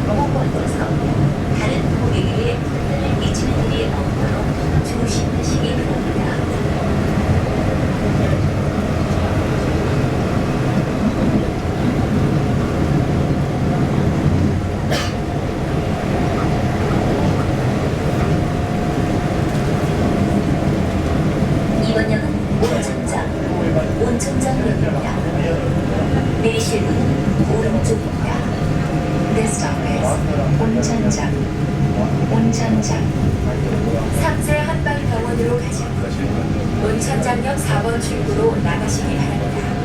꼭 얹어서 다른 고객에게 불편을 끼치는 일이 없도록 조심하시기 바랍니다. 이번 역은 온천장역입니다. 내리실 문은 오른쪽입니다. This stop is 온천장. 삼세 한방병원으로 가실 분 온천장역 4번 출구로 나가시기 바랍니다.